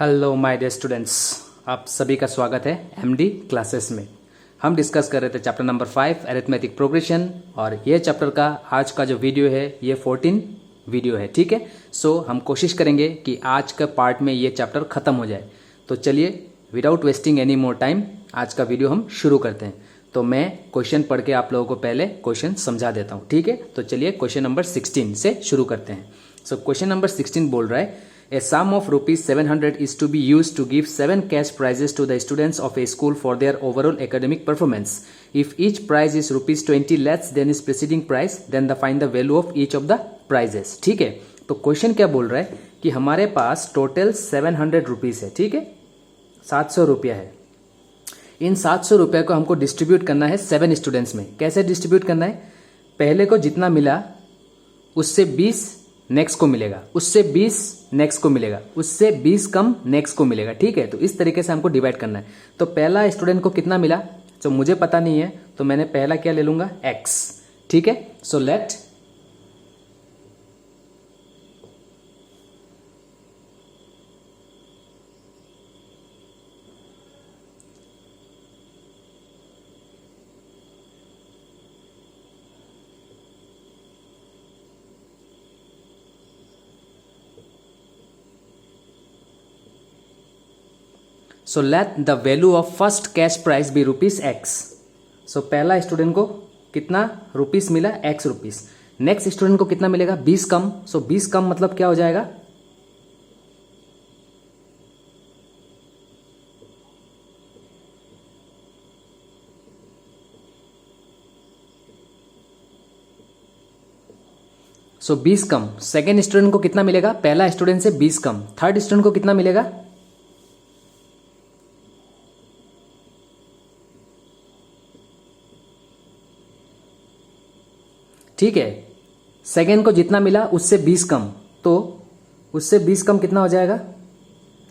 Hello my dear students, आप सभी का स्वागत है एमडी क्लासेस में। हम डिस्कस कर रहे थे चैप्टर नंबर 5 अरिथमेटिक प्रोग्रेशन, और ये चैप्टर का आज का जो वीडियो है ये 14 वीडियो है। ठीक है, सो हम कोशिश करेंगे कि आज का पार्ट में ये चैप्टर ख़त्म हो जाए। तो चलिए without wasting any more time आज का वीडियो हम शुरू करते हैं। तो मैं क्वेश्चन पढ़ के आप लोगों को पहले क्वेश्चन समझा देता हूँ। ठीक है, तो चलिए क्वेश्चन नंबर 16 से शुरू करते हैं। सो क्वेश्चन नंबर 16 बोल रहा है, A sum of rupees 700 is to be used to give 7 cash prizes to the students of a school for their overall academic performance. If each prize is rupees 20 less than its preceding prize, then find the value of each of the prizes. ठीक है, तो question क्या बोल रहा है कि हमारे पास total 700 rupees है। ठीक है, 700 रुपया है। इन 700 रुपये को हमको डिस्ट्रीब्यूट करना है 7 स्टूडेंट्स में। कैसे डिस्ट्रीब्यूट करना है? पहले को जितना मिला उससे 20 नेक्स्ट को मिलेगा, उससे 20 नेक्स्ट को मिलेगा, उससे 20 कम नेक्स्ट को मिलेगा। ठीक है, तो इस तरीके से हमको डिवाइड करना है। तो पहला स्टूडेंट को कितना मिला तो मुझे पता नहीं है, तो मैंने पहला क्या ले लूंगा, x। ठीक है, so let so let the value of first cash prize be rupees X. सो पहला स्टूडेंट को कितना रुपीस मिला, एक्स रुपीस। नेक्स्ट स्टूडेंट को कितना मिलेगा, 20 कम। सो 20 कम मतलब क्या हो जाएगा, सो 20 कम। सेकेंड स्टूडेंट को कितना मिलेगा, पहला स्टूडेंट से 20 कम। थर्ड स्टूडेंट को कितना मिलेगा, ठीक है, सेकेंड को जितना मिला उससे 20 कम, तो उससे 20 कम कितना हो जाएगा,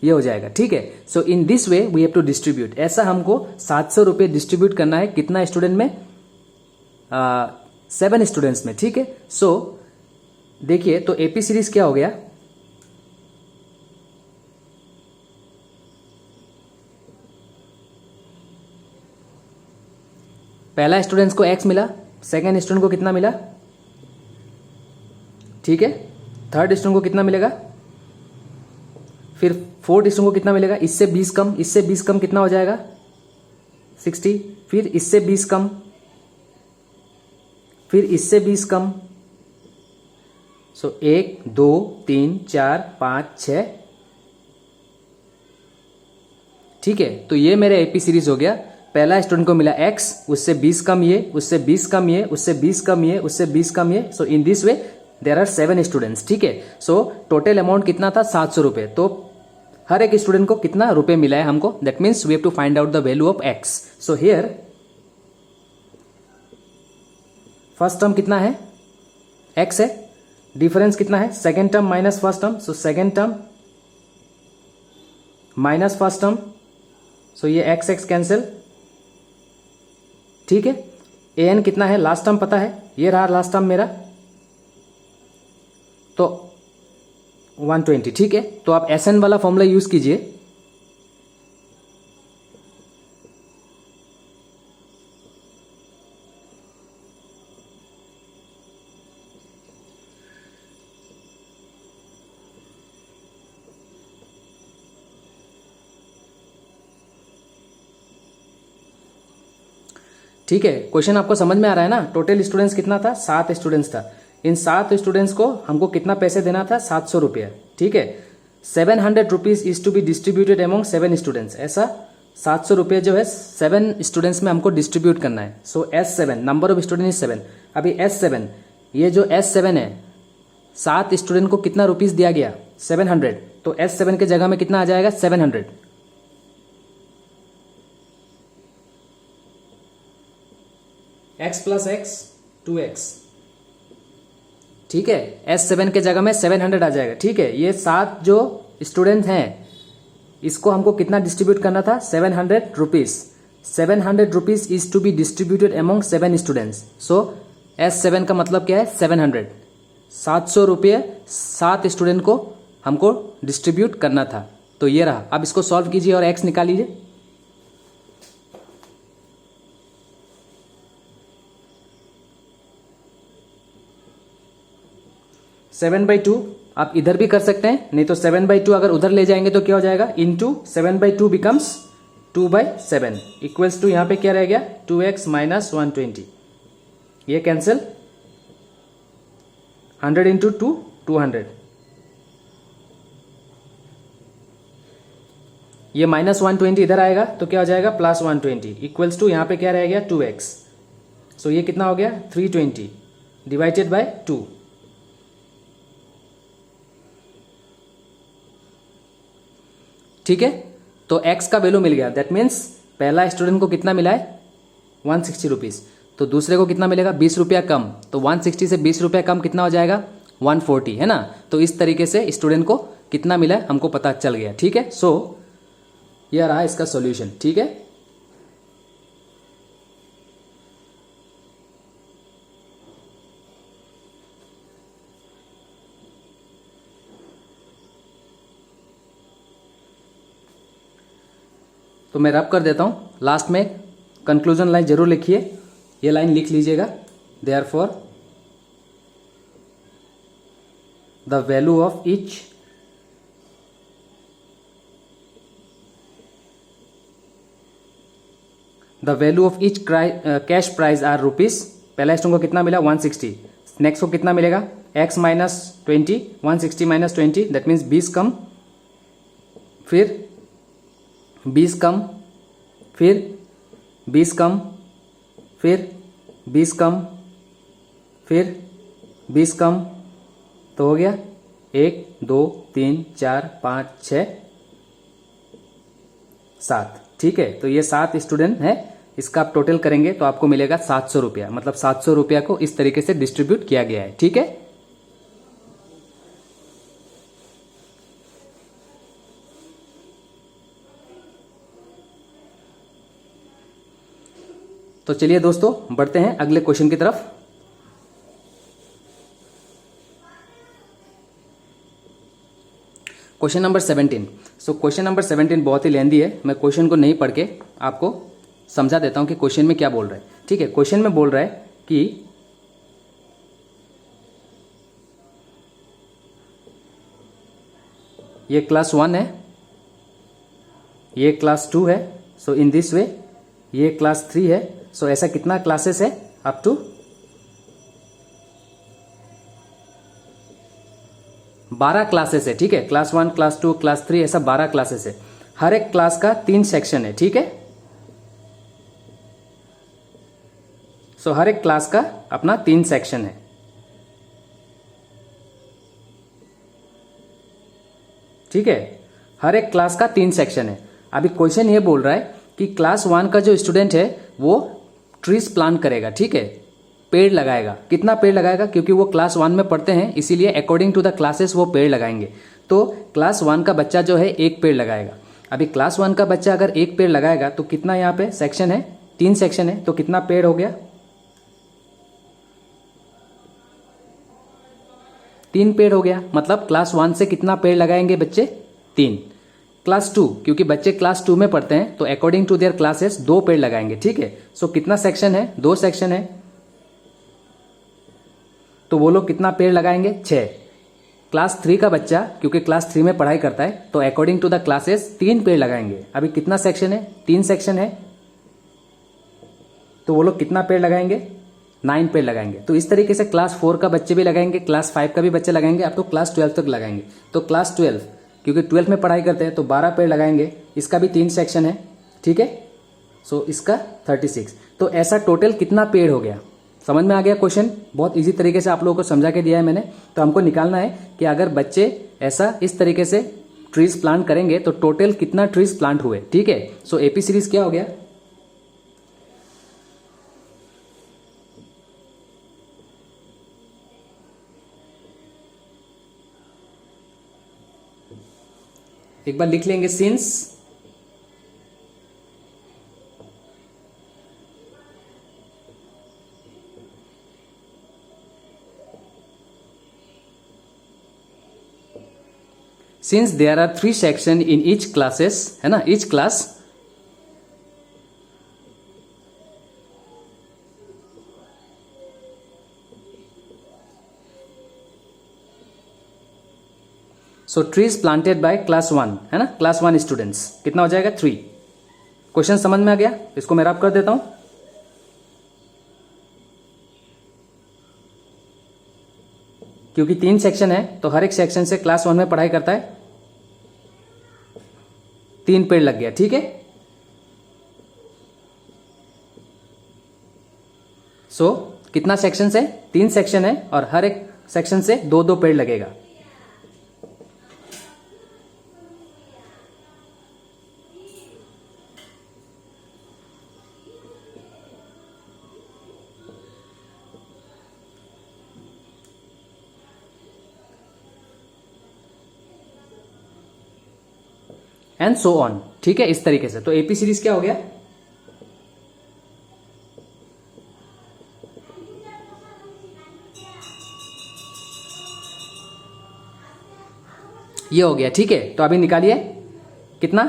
ये हो जाएगा। ठीक है, so in this way we have to distribute. ऐसा हमको 700 रुपये डिस्ट्रीब्यूट करना है कितना स्टूडेंट में, 7 स्टूडेंट्स में। ठीक है, सो देखिए तो एपी सीरीज क्या हो गया, पहला स्टूडेंट्स को x मिला, सेकेंड स्टूडेंट को कितना मिला, ठीक है, थर्ड स्टूडेंट को कितना मिलेगा, फिर फोर्थ स्टूडेंट को कितना मिलेगा, इससे 20 कम, इससे 20 कम कितना हो जाएगा 60, फिर इससे 20 कम, फिर इससे 20 कम। सो 1 2 3 4 5 6। ठीक है, तो ये मेरा एपी सीरीज हो गया। पहला स्टूडेंट को मिला x, उससे 20 कम ये, उससे 20 कम ये, उससे 20 कम ये, उससे 20 कम ये। So in this way there are 7 students. ठीक है, सो टोटल अमाउंट कितना था, 700 रुपये। तो हर एक स्टूडेंट को कितना रुपए मिला है हमको, that means we have to find out the value of x। So here first term कितना है, x है, डिफरेंस कितना है, second term minus first term. So second term minus first term, so ये x x कैंसिल। ठीक है, an कितना है, लास्ट टर्म पता है, ये रहा लास्ट टर्म मेरा, तो 120। ठीक है, तो आप SN वाला फॉर्मूला यूज कीजिए। ठीक है, क्वेश्चन आपको समझ में आ रहा है ना। टोटल स्टूडेंट्स कितना था, 7 स्टूडेंट्स था। इन 7 स्टूडेंट्स को हमको कितना पैसे देना था, 700 रुपये। ठीक है, 700 rupees is to be distributed among 7 students. ऐसा 700 रुपये जो है 7 स्टूडेंट्स में हमको डिस्ट्रीब्यूट करना है। सो S7 number of student is 7। अभी S7, ये जो S7 है, 7 स्टूडेंट को कितना रुपीज दिया गया, 700। तो S7 के जगह में कितना आ जाएगा, 700। x plus x 2x। ठीक है, S7 के जगह में 700 आ जाएगा। ठीक है, ये 7 जो स्टूडेंट हैं इसको हमको कितना डिस्ट्रीब्यूट करना था, 700 rupees. 700 rupees is to be distributed among 7 students. So S7 का मतलब क्या है, 700। 700 रुपये 7 स्टूडेंट को हमको डिस्ट्रीब्यूट करना था। तो ये रहा। अब इसको सॉल्व कीजिए और x निकाल लीजिए। 7/2 आप इधर भी कर सकते हैं, नहीं तो 7/2 अगर उधर ले जाएंगे तो क्या हो जाएगा, इंटू 7/2 बिकम्स 2/7 इक्वल्स टू यहाँ पे क्या रह गया 2x माइनस 120। ये कैंसिल, 100 इंटू 2 200, ये माइनस 120 इधर आएगा तो क्या हो जाएगा प्लस 120 इक्वल्स टू यहाँ पे क्या रह गया 2x। सो ये कितना हो गया 320 डिवाइडेड बाय 2। ठीक है, तो x का वैल्यू मिल गया। दैट मीन्स पहला स्टूडेंट को कितना मिला है 160 रुपीज़, तो दूसरे को कितना मिलेगा 20 रुपया कम। तो 160 से 20 रुपया कम कितना हो जाएगा 140, है ना। तो इस तरीके से स्टूडेंट को कितना मिला है हमको पता चल गया। ठीक है, सो यह रहा इसका सॉल्यूशन। ठीक है, तो मैं रब कर देता हूँ। लास्ट में कंक्लूजन लाइन जरूर लिखिए, ये लाइन लिख लीजिएगा। Therefore the value of each cash prize are rupees. पहला स्टूडेंट को कितना मिला 160, नेक्स्ट को कितना मिलेगा x minus 20, 160 minus 20 that means 20 कम, फिर 20 कम, फिर 20 कम, फिर 20 कम, फिर 20 कम, तो हो गया 1 2 3 4 5 6 7। ठीक है, तो ये 7 स्टूडेंट है, इसका आप टोटल करेंगे तो आपको मिलेगा 700 रुपया। मतलब 700 रुपया को इस तरीके से डिस्ट्रीब्यूट किया गया है। ठीक है, तो चलिए दोस्तों बढ़ते हैं अगले क्वेश्चन की तरफ। Question number 17। So question number 17 बहुत ही लेंदी है, मैं क्वेश्चन को नहीं पढ़ के आपको समझा देता हूं कि क्वेश्चन में क्या बोल रहा है। ठीक है, क्वेश्चन में बोल रहा है कि ये क्लास 1 है, ये क्लास 2 है, सो इन दिस वे ये क्लास 3 है। सो ऐसा कितना क्लासेस है अप टू 12 क्लासेस है। ठीक है, क्लास 1 क्लास 2 क्लास 3 ऐसा 12 क्लासेस है। हर एक क्लास का 3 सेक्शन है। ठीक है, सो हर एक क्लास का अपना 3 सेक्शन है। ठीक है, हर एक क्लास का 3 सेक्शन है। अभी क्वेश्चन ये बोल रहा है कि क्लास 1 का जो स्टूडेंट है वो ट्रीज प्लांट करेगा। ठीक है, पेड़ लगाएगा। कितना पेड़ लगाएगा, क्योंकि वो क्लास 1 में पढ़ते हैं इसीलिए अकॉर्डिंग टू द क्लासेस वो पेड़ लगाएंगे। तो क्लास 1 का बच्चा जो है 1 पेड़ लगाएगा। अभी क्लास 1 का बच्चा अगर 1 पेड़ लगाएगा तो कितना यहाँ पे सेक्शन है 3 सेक्शन है, तो कितना पेड़ हो गया 3 पेड़ हो गया। मतलब क्लास 1 से कितना पेड़ लगाएंगे बच्चे 3। क्लास 2 क्योंकि बच्चे क्लास 2 में पढ़ते हैं तो अकॉर्डिंग टू देयर क्लासेस 2 पेड़ लगाएंगे। ठीक है, सो कितना सेक्शन है 2 सेक्शन है, तो वो लोग कितना पेड़ लगाएंगे 6। क्लास 3 का बच्चा क्योंकि क्लास 3 में पढ़ाई करता है तो अकॉर्डिंग टू द क्लासेस 3 पेड़ लगाएंगे। अभी कितना सेक्शन है 3 सेक्शन है, तो वो लोग कितना पेड़ लगाएंगे 9 पेड़ लगाएंगे। तो इस तरीके से क्लास 4 का बच्चे भी लगाएंगे, क्लास 5 का भी बच्चे लगाएंगे, अब तो क्लास 12 तक लगाएंगे। तो क्लास 12 क्योंकि 12 में पढ़ाई करते हैं तो 12 पेड़ लगाएंगे, इसका भी 3 सेक्शन है। ठीक है, सो इसका 36। तो ऐसा टोटल कितना पेड़ हो गया, समझ में आ गया क्वेश्चन। बहुत इजी तरीके से आप लोगों को समझा के दिया है मैंने। तो हमको निकालना है कि अगर बच्चे ऐसा इस तरीके से ट्रीज प्लांट करेंगे तो टोटल कितना ट्रीज प्लांट हुए। ठीक है, सो एपी सीरीज क्या हो गया, एक बार लिख लेंगे since since there are 3 section in each classes, है ना, each class, so trees planted by class 1, है ना, क्लास 1 स्टूडेंट्स, कितना हो जाएगा 3। क्वेश्चन समझ में आ गया? इसको मैं रब कर देता हूं। क्योंकि 3 सेक्शन है तो हर एक सेक्शन से क्लास 1 में पढ़ाई करता है, 3 पेड़ लग गया, ठीक है। सो कितना सेक्शन है? 3 सेक्शन है और हर एक सेक्शन से 2-2 पेड़ लगेगा। एंड सो ऑन, ठीक है, इस तरीके से। तो एपी सीरीज क्या हो गया? ये हो गया, ठीक है। तो अभी निकालिए कितना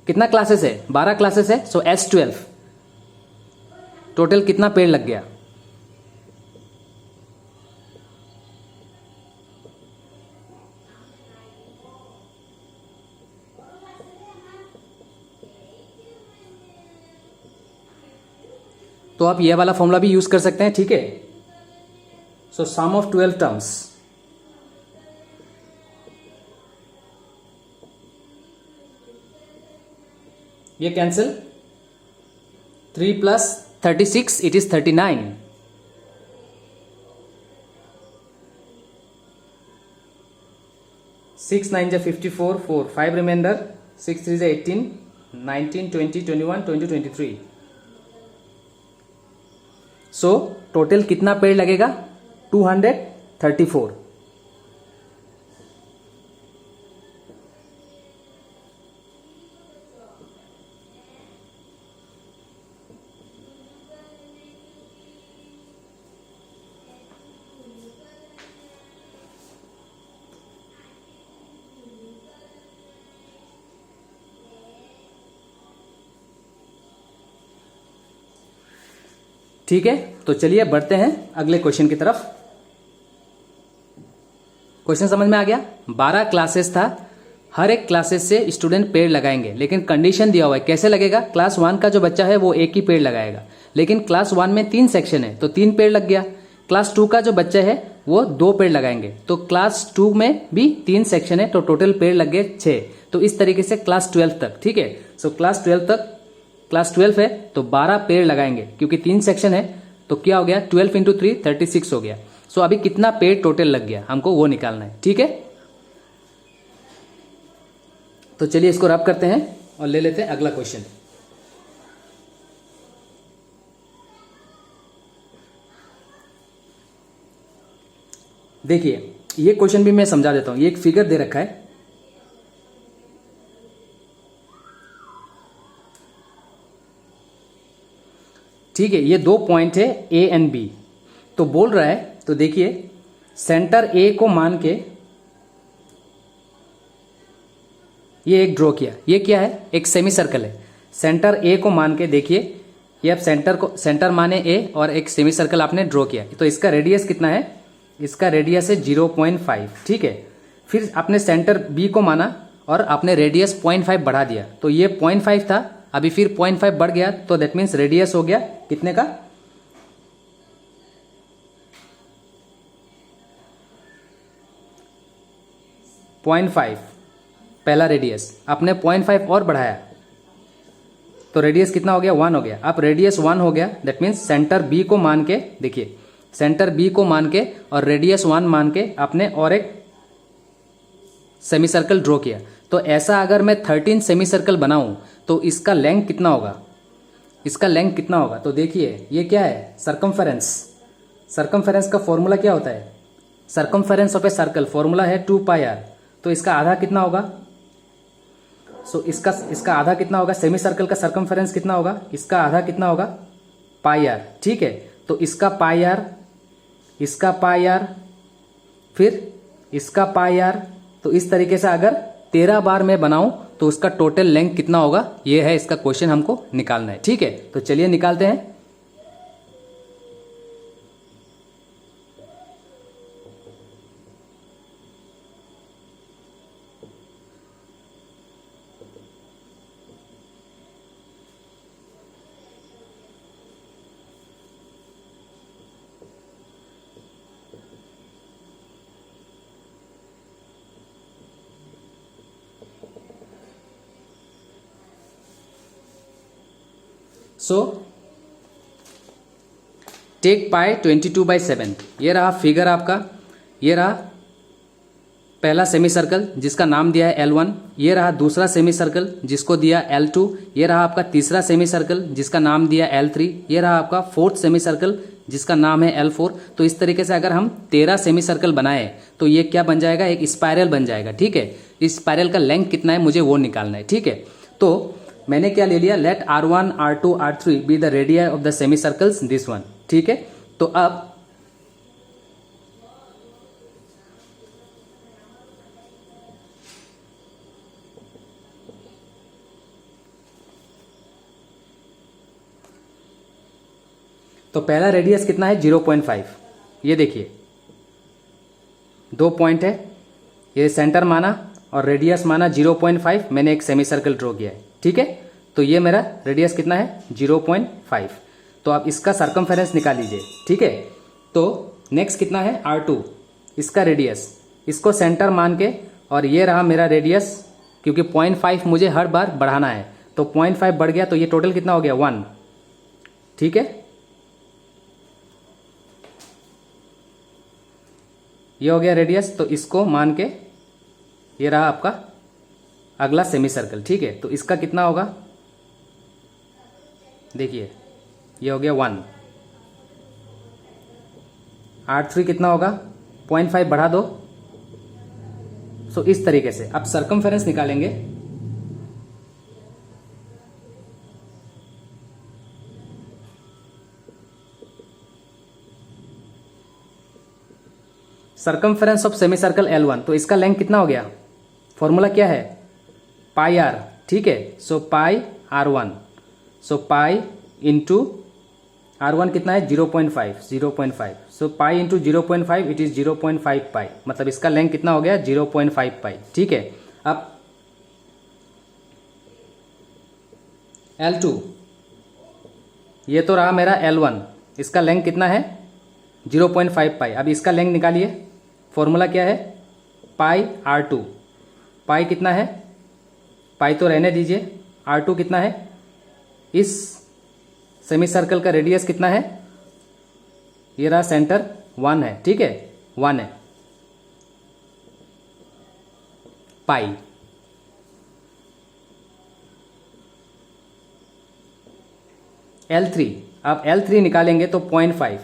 कितना क्लासेस है? 12 क्लासेस है। सो S12 टोटल कितना पेड़ लग गया? तो आप ये वाला फॉर्मूला भी यूज कर सकते हैं, ठीक है। सो सम ऑफ 12 टर्म्स, ये cancel, 3 + 36 it is 39, 6 9 = 54, 4 5 remainder, 6 3 = 18, 19 20 21 22 23। So total कितना पेड़ लगेगा? 234। ठीक है, तो चलिए बढ़ते हैं अगले क्वेश्चन की तरफ। क्वेश्चन समझ में आ गया? 12 क्लासेस था, हर एक क्लासेस से स्टूडेंट पेड़ लगाएंगे, लेकिन कंडीशन दिया हुआ है कैसे लगेगा। क्लास 1 का जो बच्चा है वो एक ही पेड़ लगाएगा, लेकिन क्लास 1 में 3 सेक्शन है तो 3 पेड़ लग गया। क्लास 2 का जो बच्चा है वो 2 पेड़ लगाएंगे, तो क्लास 2 में भी 3 सेक्शन है तो टोटल पेड़ लग गए 6। तो इस तरीके से क्लास 12 तक, ठीक है। सो क्लास 12 तक, क्लास 12 है तो 12 पेड़ लगाएंगे, क्योंकि 3 सेक्शन है तो क्या हो गया, 12 × 3 36 हो गया। सो अभी कितना पेड़ टोटल लग गया हमको वो निकालना है, ठीक है। तो चलिए इसको रब करते हैं और ले लेते हैं अगला क्वेश्चन। देखिए ये क्वेश्चन भी मैं समझा देता हूं। ये एक फिगर दे रखा है, ठीक है। ये 2 पॉइंट है A एंड B। तो बोल रहा है, तो देखिए सेंटर A को मान के ये एक ड्रॉ किया। ये क्या है? एक सेमी सर्कल है। सेंटर A को मान के देखिए, ये आप सेंटर माने A और एक सेमी सर्कल आपने ड्रॉ किया। तो इसका रेडियस कितना है? इसका रेडियस है 0.5, ठीक है। फिर आपने सेंटर B को माना और आपने रेडियस 0.5 बढ़ा दिया, तो ये 0.5 था, अभी फिर 0.5 बढ़ गया, तो दैट मीन्स रेडियस हो गया कितने का? 0.5 पहला रेडियस। आपने 0.5 और बढ़ाया तो रेडियस कितना हो गया? 1 हो गया। अब रेडियस 1 हो गया, दैट मीन्स सेंटर B को मान के, देखिए सेंटर B को मान के और रेडियस 1 मान के आपने और एक सेमी सर्कल ड्रॉ किया। तो ऐसा अगर मैं 13 सेमी सर्कल बनाऊं तो इसका लेंथ कितना होगा? इसका लेंथ कितना होगा? तो देखिए ये क्या है? सर्कमफेरेंस। सर्कमफेरेंस का फॉर्मूला क्या होता है? Circumference of a circle formula है 2πr। तो इसका आधा कितना होगा? सो इसका आधा कितना होगा? सेमी सर्कल का सर्कमफेरेंस कितना होगा? इसका आधा कितना होगा? πr, ठीक है। तो इसका πr, इसका πr, फिर इसका πr। तो इस तरीके से अगर 13 बार मैं बनाऊं तो उसका टोटल लेंथ कितना होगा, ये है इसका क्वेश्चन हमको निकालना है। ठीक है, तो चलिए निकालते हैं। सो टेक पाई 22/7, ये रहा फिगर आपका। ये रहा पहला सेमी सर्कल जिसका नाम दिया है L1। ये रहा दूसरा सेमी सर्कल जिसको दिया L2। ये रहा आपका तीसरा सेमी सर्कल जिसका नाम दिया L3। ये रहा आपका फोर्थ सेमी सर्कल जिसका नाम है L4। तो इस तरीके से अगर हम 13 सेमी सर्कल बनाए तो ये क्या बन जाएगा, एक स्पाइरल बन जाएगा। ठीक है, इस स्पाइरल का लेंथ कितना है मुझे वो निकालना है। ठीक है, तो मैंने क्या ले लिया, let R1 R2 R3 be the radii of the semi circles this one. ठीक है, तो अब तो पहला रेडियस कितना है 0.5। ये देखिए 2 पॉइंट है, ये सेंटर माना और रेडियस माना 0.5। मैंने एक सेमी सर्कल ड्रॉ किया है। ठीक है, तो ये मेरा रेडियस कितना है 0.5। तो आप इसका सर्कमफेरेंस निकाल लीजिए। ठीक है, तो नेक्स्ट कितना है R2, इसका रेडियस, इसको सेंटर मान के, और ये रहा मेरा रेडियस, क्योंकि 0.5 मुझे हर बार बढ़ाना है तो 0.5 बढ़ गया, तो ये टोटल कितना हो गया 1। ठीक है, ये हो गया रेडियस, तो इसको मान के ये रहा आपका अगला सेमी सर्कल। ठीक है, तो इसका कितना होगा, देखिए ये हो गया 1। R3 कितना होगा, 0.5 बढ़ा दो। सो इस तरीके से अब सर्कमफेरेंस निकालेंगे। Circumference of semi circle L1, तो इसका लेंथ कितना हो गया, फॉर्मूला क्या है पाई R। ठीक है, सो पाई R1, सो पाई इंटू R1 कितना है 0.5। सो पाई इंटू 0.5 इट इज 0.5 पाई, मतलब इसका लेंथ कितना हो गया 0.5 पाई। ठीक है, अब L2, ये तो रहा मेरा L1, इसका लेंथ कितना है 0.5 पाई। अब इसका लेंथ निकालिए, फॉर्मूला क्या है पाई R2। पाई कितना है, पाई तो रहने दीजिए, R2 कितना है, इस सेमी सर्कल का रेडियस कितना है, ये रहा सेंटर 1 है। ठीक है, 1 है पाई। L3, अब L3 निकालेंगे तो 0.5।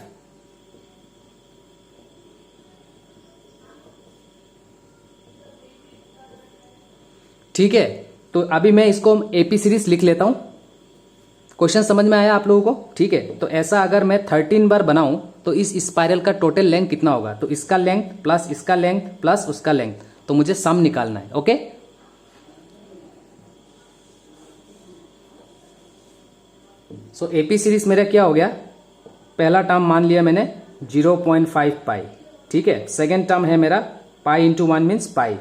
ठीक है, तो अभी मैं इसको AP सीरीज लिख लेता हूं। क्वेश्चन समझ में आया आप लोगों को। ठीक है, तो ऐसा अगर मैं 13 बार बनाऊं तो इस स्पाइरल का टोटल लेंथ कितना होगा, तो इसका लेंथ प्लस इसका लेंथ प्लस उसका लेंथ, तो मुझे सम निकालना है। ओके, सो AP सीरीज मेरा क्या हो गया, पहला टर्म मान लिया मैंने 0.5 पाई। ठीक है, सेकेंड टर्म है मेरा पाई इंटू 1 मीन्स पाई,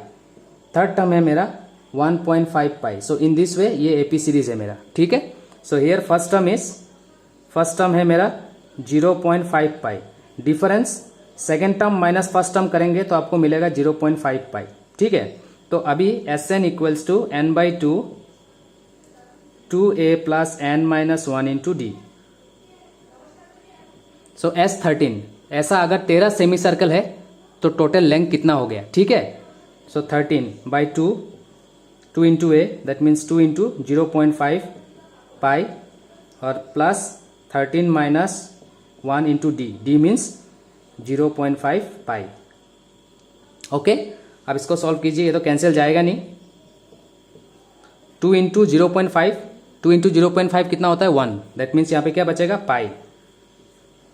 थर्ड टर्म है मेरा 1.5 पाई। सो इन दिस वे ये AP सीरीज है मेरा। ठीक है, सो हियर फर्स्ट टर्म है मेरा 0.5 pi, difference second term minus first term करेंगे तो आपको मिलेगा 0.5 पाई। ठीक है, तो अभी Sn equals to n/2 2a plus n-1 into डी। सो S13, ऐसा अगर 13 सेमी सर्कल है तो टोटल लेंथ कितना हो गया। ठीक है, सो 13/2 2 into a, that means 2 into 0.5 पाई और plus 13 minus 1 into D, D means 0.5 पाई। ओके, अब इसको सॉल्व कीजिए, ये तो कैंसिल जाएगा नहीं। 2 इंटू 0.5, 2 इंटू 0.5 कितना होता है 1, दैट मीन्स यहाँ पे क्या बचेगा पाई।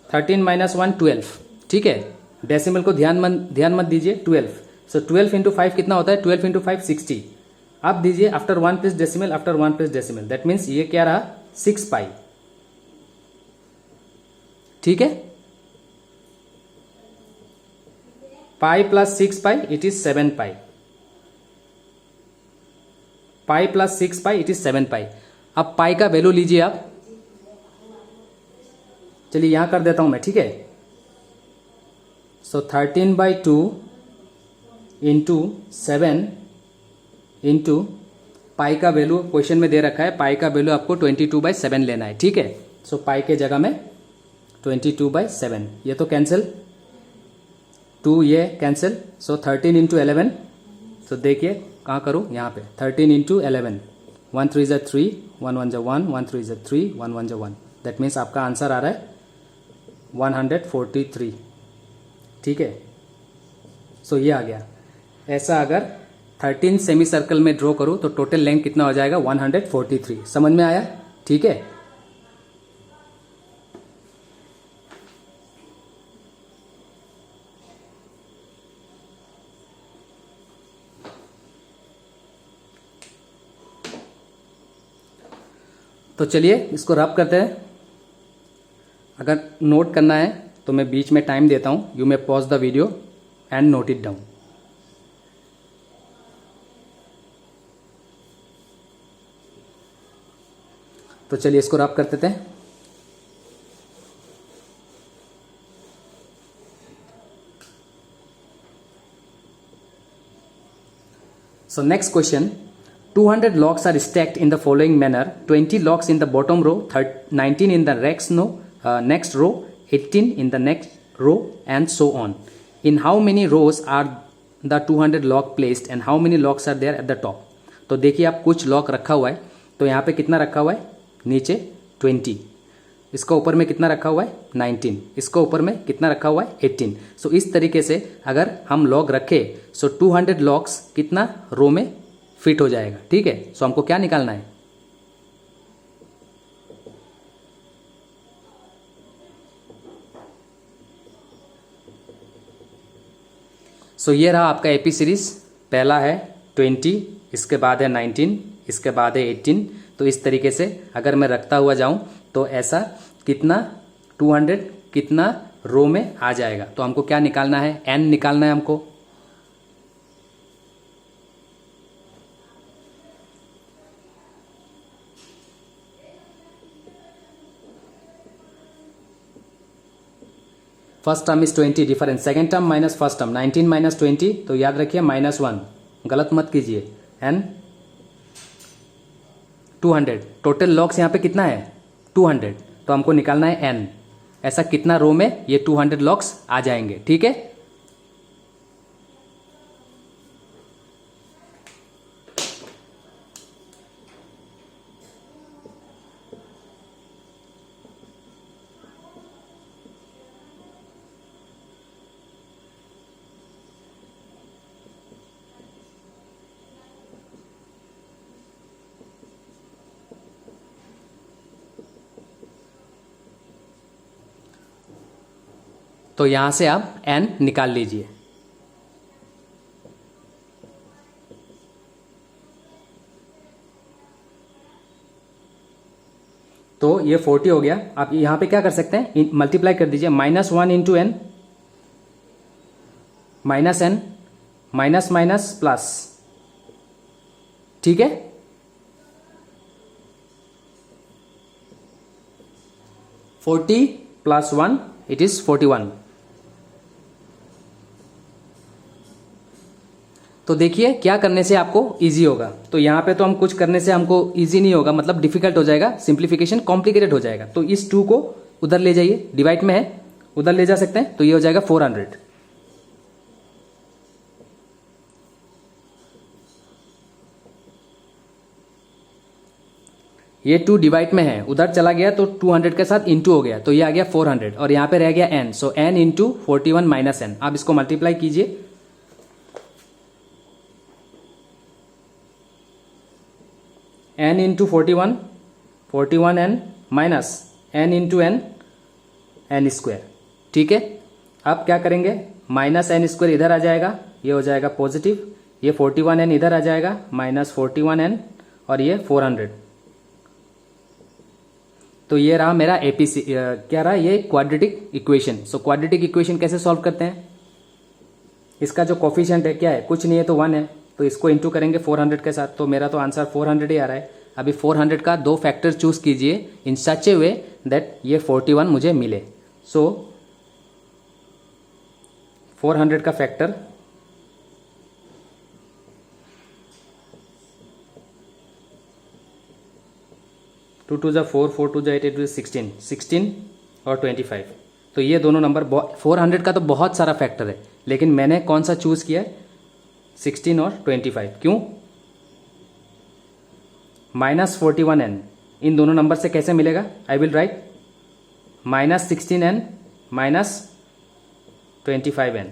13 माइनस 1 12। ठीक है, डेसिमल को ध्यान मत दीजिए, 12। सो 12 इंटू 5 कितना होता है, 12 इंटू 5 60। अब दीजिए after 1 place decimal, after 1 place decimal, that means ये क्या रहा 6 पाई। ठीक है, pi plus 6 pi it is 7 pi, pi plus 6 pi it is 7 पाई। अब पाई का वैल्यू लीजिए आप, चलिए यहां कर देता हूं मैं, ठीक है। सो 13/2 इंटू 7 इंटू पाई का वैल्यू क्वेश्चन में दे रखा है, पाई का वैल्यू आपको 22/7 लेना है, ठीक है। सो पाई के जगह में 22/7, ये तो कैंसिल, 2 ये कैंसिल, सो 13 इंटू 11, तो देखिए कहाँ करूँ, यहाँ पे 13 इंटू 11, 1 3 ज़ा 3, 1 1 ज़ा 1, 1 3 ज़ा 3, 1 1 ज़ा 1, दैट मीन्स आपका आंसर आ रहा है 143, ठीक है। सो ये आ गया। ऐसा अगर 13 सेमी सर्कल में ड्रॉ करूँ तो टोटल लेंथ कितना हो जाएगा 143, समझ में आया, ठीक है। तो चलिए इसको रब करते हैं। अगर नोट करना है तो मैं बीच में टाइम देता हूं, you may pause the video and note it down. तो चलिए इसको रब कर देते हैं। So next question, 200 logs are stacked in the following manner: 20 logs in the bottom row, 19 in the next row, 18 in the next row, and so on. In how many rows are the 200 log placed and how many logs are there at the top? तो देखिए आप कुछ log रखा हुआ है, तो यहाँ पे कितना रखा हुआ है, नीचे 20, इसका ऊपर में कितना रखा हुआ है 19, इसका ऊपर में कितना रखा हुआ है 18। सो इस तरीके से अगर हम लॉग रखें सो 200 लॉग्स कितना रो में फिट हो जाएगा, ठीक है। सो हमको क्या निकालना है, सो ये रहा आपका एपी सीरीज। पहला है 20, इसके बाद है 19, इसके बाद है 18। तो इस तरीके से अगर मैं रखता हुआ जाऊं तो ऐसा कितना 200 कितना रो में आ जाएगा। तो हमको क्या निकालना है, एन निकालना है हमको। First term is 20 difference, second term minus first term, 19 minus 20, तो याद रखिए -1, गलत मत कीजिए। एन 200, टोटल लॉग्स यहाँ पे कितना है 200, तो हमको निकालना है एन, ऐसा कितना रो में ये 200 लॉग्स आ जाएंगे, ठीक है। तो यहां से आप एन निकाल लीजिए। तो ये 40 हो गया। आप यहां पे क्या कर सकते हैं, मल्टीप्लाई कर दीजिए, -1 into n, minus n, minus minus plus, ठीक है। +40 + 1 इट इज 41। तो देखिए क्या करने से आपको इजी होगा। तो यहाँ पे तो हम कुछ करने से हमको इजी नहीं होगा, मतलब डिफिकल्ट हो जाएगा, सिंप्लीफिकेशन कॉम्प्लिकेटेड हो जाएगा। तो इस 2 को उधर ले जाइए, डिवाइड में है उधर ले जा सकते हैं, तो ये हो जाएगा 400। ये 2 डिवाइड में है, उधर चला गया तो 200 के साथ इंटू हो गया, तो ये आ गया 400 और यहाँ पे रह गया n। सो n इंटू 41 माइनस n, आप इसको मल्टीप्लाई कीजिए। n into 41, 41n minus n into n, n square, ठीक है। अब क्या करेंगे, -n स्क्वायर इधर आ जाएगा, ये हो जाएगा पॉजिटिव, ये 41n इधर आ जाएगा -41n और ये 400। तो ये रहा मेरा एपीसी, क्या रहा ये quadratic equation. So quadratic equation कैसे सॉल्व करते हैं? इसका जो कोफिशिएंट है क्या है? कुछ नहीं है तो 1 है, तो इसको इंटू करेंगे 400 के साथ, तो मेरा तो आंसर 400 ही आ रहा है। अभी 400 का 2 फैक्टर चूज कीजिए इन सच ए वे दैट ये 41 मुझे मिले। सो 400 का फैक्टर 2 2 4, 4 2 8, 8 16, 16 और 25। तो ये दोनों नंबर 400 का तो बहुत सारा फैक्टर है, लेकिन मैंने कौन सा चूज किया है? 16 और 25। क्यों? -41n इन दोनों नंबर से कैसे मिलेगा? I will write -16n -25n,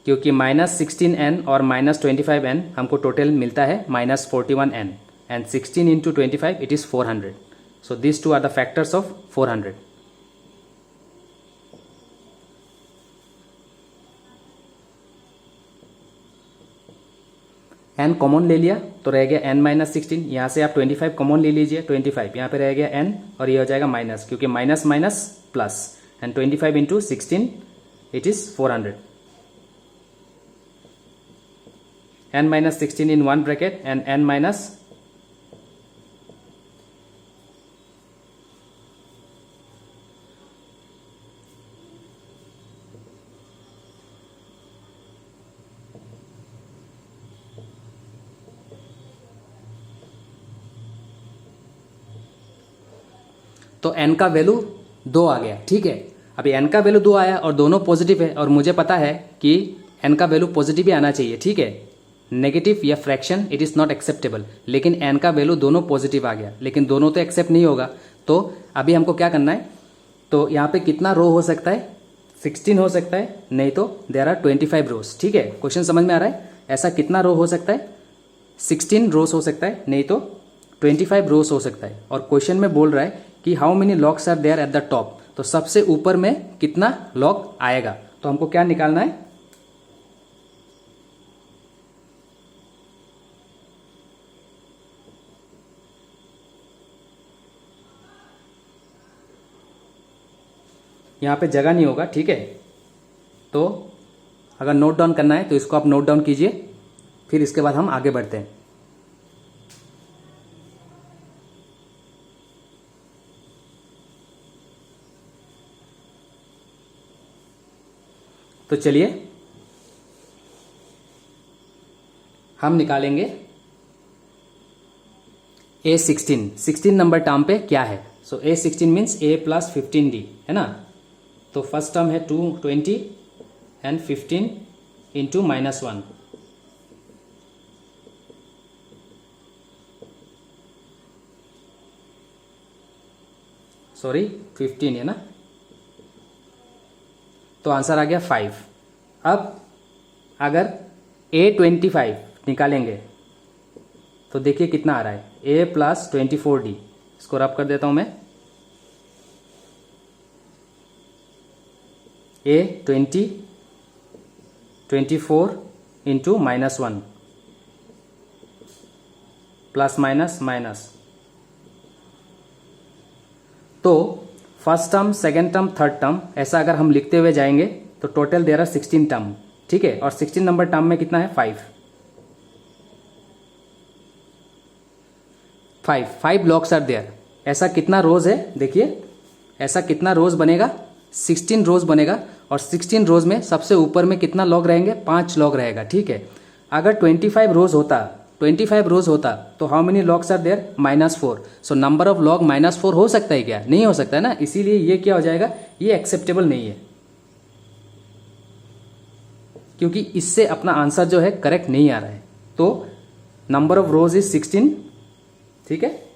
क्योंकि -16n और -25n हमको टोटल मिलता है -41n, and 16 into 25 it is 400. So these two are the factors of 400. n common ले लिया तो रह गया n-16। यहाँ से आप 25 कॉमन ले लीजिए, 25 यहाँ पे रह गया n और ये हो जाएगा माइनस, क्योंकि minus minus plus, and 25 into 16 it is 400। n-16 in one bracket and n minus तो n का वैल्यू 2 आ गया। ठीक है, अभी n का वैल्यू 2 आया और दोनों पॉजिटिव है, और मुझे पता है कि n का वैल्यू पॉजिटिव ही आना चाहिए। ठीक है, नेगेटिव या fraction it is not acceptable, लेकिन n का वैल्यू दोनों पॉजिटिव आ गया, लेकिन दोनों तो एक्सेप्ट नहीं होगा। तो अभी हमको क्या करना है? तो यहाँ पे कितना रो हो सकता है? 16 हो सकता है, नहीं तो देयर आर 25 रोज। ठीक है, क्वेश्चन समझ में आ रहा है? ऐसा कितना रो हो सकता है? 16 रोज हो सकता है, नहीं तो 25 रोज हो सकता है। और क्वेश्चन में बोल रहा है कि how many logs are there at the top, तो सबसे ऊपर में कितना लॉग आएगा? तो हमको क्या निकालना है? यहाँ पे जगह नहीं होगा। ठीक है, तो अगर नोट डाउन करना है तो इसको आप नोट डाउन कीजिए, फिर इसके बाद हम आगे बढ़ते हैं। तो चलिए हम निकालेंगे A16। 16 नंबर टर्म पे क्या है? सो A16 मीन्स A + 15D है ना। तो फर्स्ट टर्म है 220 एंड 15 इंटू -1, सॉरी 15 है ना, तो आंसर आ गया 5। अब अगर A25 निकालेंगे तो देखिए कितना आ रहा है? A + 24D। इसको रब कर देता हूं मैं। A20 24 into -1 plus minus minus. तो first term, second term, third term ऐसा अगर हम लिखते हुए जाएंगे तो टोटल देयर आर 16 टर्म। ठीक है, और 16 नंबर टर्म में कितना है? 5 लॉग्स आर देयर। ऐसा कितना रोज है? देखिए ऐसा कितना रोज बनेगा? 16 रोज बनेगा, और 16 रोज में सबसे ऊपर में कितना लॉग रहेंगे? 5 लॉग रहेगा। ठीक है, अगर 25 रोज होता तो how many logs are there? -4। So number of log -4 हो सकता है क्या? नहीं हो सकता है ना, इसीलिए ये क्या हो जाएगा? ये एक्सेप्टेबल नहीं है, क्योंकि इससे अपना आंसर जो है करेक्ट नहीं आ रहा है। तो नंबर ऑफ रोज इज 16। ठीक है,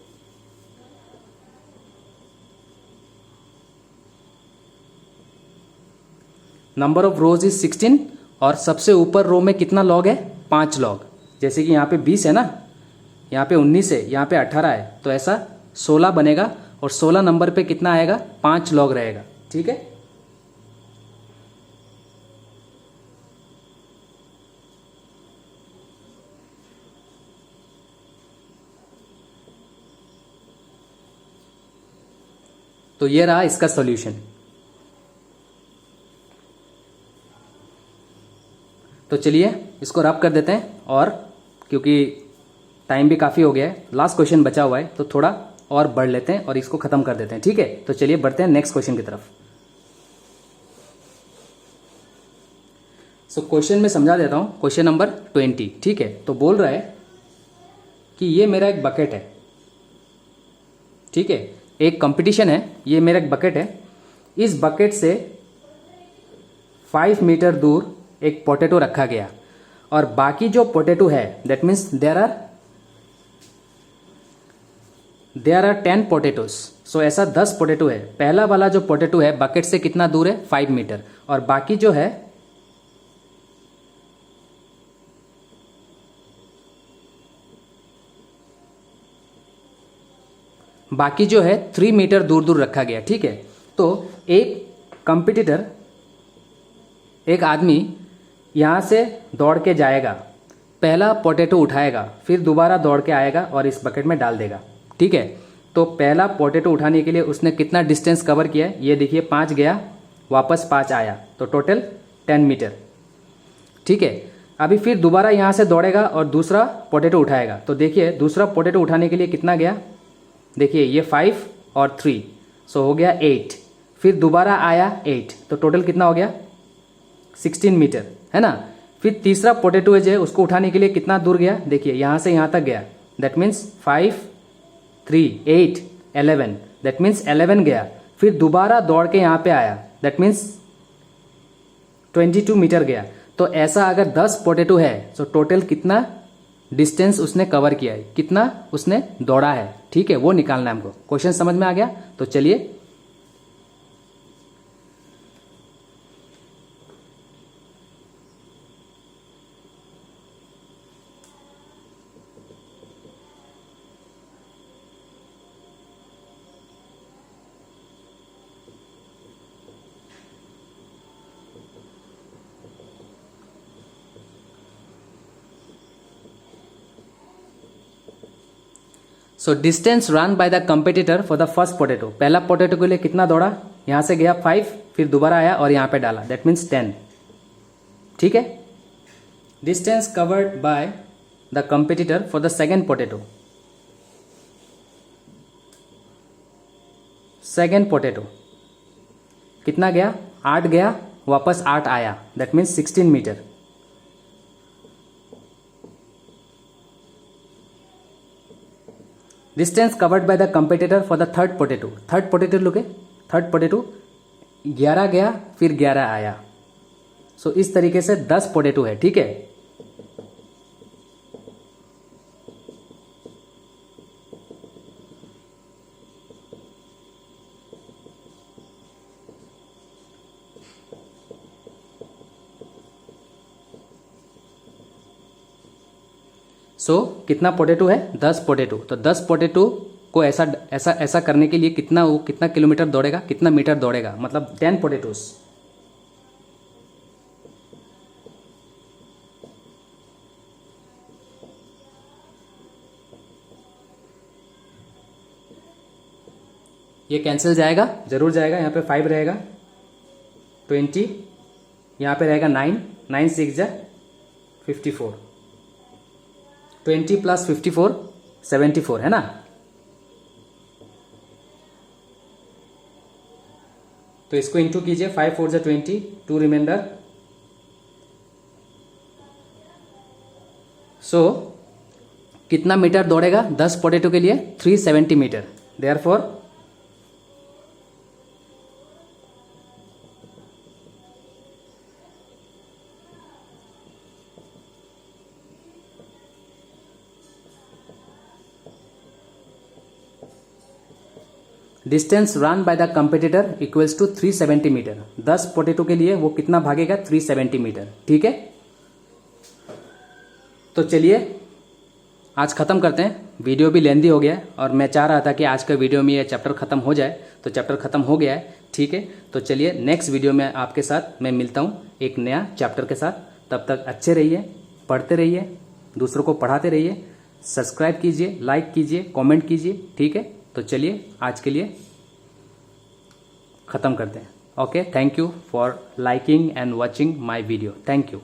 नंबर ऑफ रोज इज 16, और सबसे ऊपर रो में कितना लॉग है? 5 लॉग। जैसे कि यहाँ पे 20 है ना, यहाँ पे 19 है, यहाँ पे 18 है, तो ऐसा 16 बनेगा, और 16 नंबर पे कितना आएगा? 5 लॉग रहेगा। ठीक है, तो ये रहा इसका सॉल्यूशन। तो चलिए इसको रब कर देते हैं, और क्योंकि टाइम भी काफ़ी हो गया है, लास्ट क्वेश्चन बचा हुआ है, तो थोड़ा और बढ़ लेते हैं और इसको ख़त्म कर देते हैं। ठीक है, तो चलिए बढ़ते हैं नेक्स्ट क्वेश्चन की तरफ। सो क्वेश्चन में समझा देता हूँ, क्वेश्चन नंबर 20। ठीक है, तो बोल रहा है कि ये मेरा एक बकेट है। ठीक है, एक कंपटीशन है, ये मेरा एक बकेट है। इस बकेट से 5 मीटर दूर एक पोटैटो रखा गया, और बाकी जो पोटैटो है, that means there are 10 potatoes. So ऐसा 10 पोटैटो है। पहला वाला जो पोटैटो है बकेट से कितना दूर है? 5 मीटर। और बाकी जो है बाकी जो है 3 मीटर दूर दूर रखा गया। ठीक है, तो एक कंपटीटर, एक आदमी यहाँ से दौड़ के जाएगा, पहला पोटैटो उठाएगा, फिर दोबारा दौड़ के आएगा और इस बकेट में डाल देगा। ठीक है, तो पहला पोटैटो उठाने के लिए उसने कितना डिस्टेंस कवर किया है? ये देखिए, 5 गया, वापस 5 आया, तो टोटल 10 मीटर। ठीक है, अभी फिर दोबारा यहाँ से दौड़ेगा और दूसरा पोटैटो उठाएगा। तो देखिए दूसरा पोटैटो उठाने के लिए कितना गया? देखिए ये 5 और 3, सो हो गया 8। फिर दोबारा आया 8, तो टोटल कितना हो गया? 16 मीटर, है ना। फिर तीसरा पोटैटो जो है उसको उठाने के लिए कितना दूर गया? देखिए यहाँ से यहाँ तक गया, दैट मीन्स 5, 3, 8, 11, दैट मीन्स 11 गया। फिर दोबारा दौड़ के यहाँ पे आया, दैट मीन्स 22 मीटर गया। तो ऐसा अगर 10 पोटैटो है तो टोटल कितना डिस्टेंस उसने कवर किया है, कितना उसने दौड़ा है। ठीक है, वो निकालना है हमको। क्वेश्चन समझ में आ गया? तो चलिए so distance run by the competitor for the first potato. पहला पोटैटो के लिए कितना दौड़ा? यहां से गया 5, फिर दोबारा आया और यहां पे डाला, दैट मीन्स 10। ठीक है, distance covered by the competitor for the second potato. Second potato कितना गया? 8 गया, वापस 8 आया, that means 16 metre. Distance covered by the competitor for the third potato. Third potato लोगे, थर्ड पोटैटो 11 गया, फिर 11 आया। सो इस तरीके से 10 पोटैटो है। ठीक है, सो कितना पोटैटो है? 10 पोटैटो। तो 10 पोटैटो को ऐसा ऐसा ऐसा करने के लिए कितना, वो कितना किलोमीटर दौड़ेगा, कितना मीटर दौड़ेगा? मतलब 10 पोटैटोस। ये कैंसिल जाएगा, जरूर जाएगा। यहाँ पे 5 रहेगा, 20, यहाँ पे रहेगा 9, 9 6 जा 54, 20 प्लस 54 74, है ना। तो इसको इंटू कीजिए, 5 4 जा 20, 2 रिमाइंडर। सो कितना मीटर दौड़ेगा 10 पोटैटो के लिए? 370 metre. Therefore distance run by the competitor equals to 370 metre. 10 potato के लिए वो कितना भागेगा? 370 मीटर। ठीक है, तो चलिए आज ख़त्म करते हैं। वीडियो भी लेंदी हो गया है और मैं चाह रहा था कि आज के वीडियो में ये चैप्टर ख़त्म हो जाए, तो चैप्टर ख़त्म हो गया है। ठीक है, तो चलिए नेक्स्ट वीडियो में आपके साथ मैं मिलता हूँ एक नया चैप्टर के साथ। तब तक अच्छे रहिए, पढ़ते रहिए, दूसरों को पढ़ाते रहिए, सब्सक्राइब कीजिए, लाइक कीजिए, कमेंट कीजिए। ठीक है, तो चलिए आज के लिए ख़त्म करते हैं। Okay, thank you for liking and watching my video. Thank you.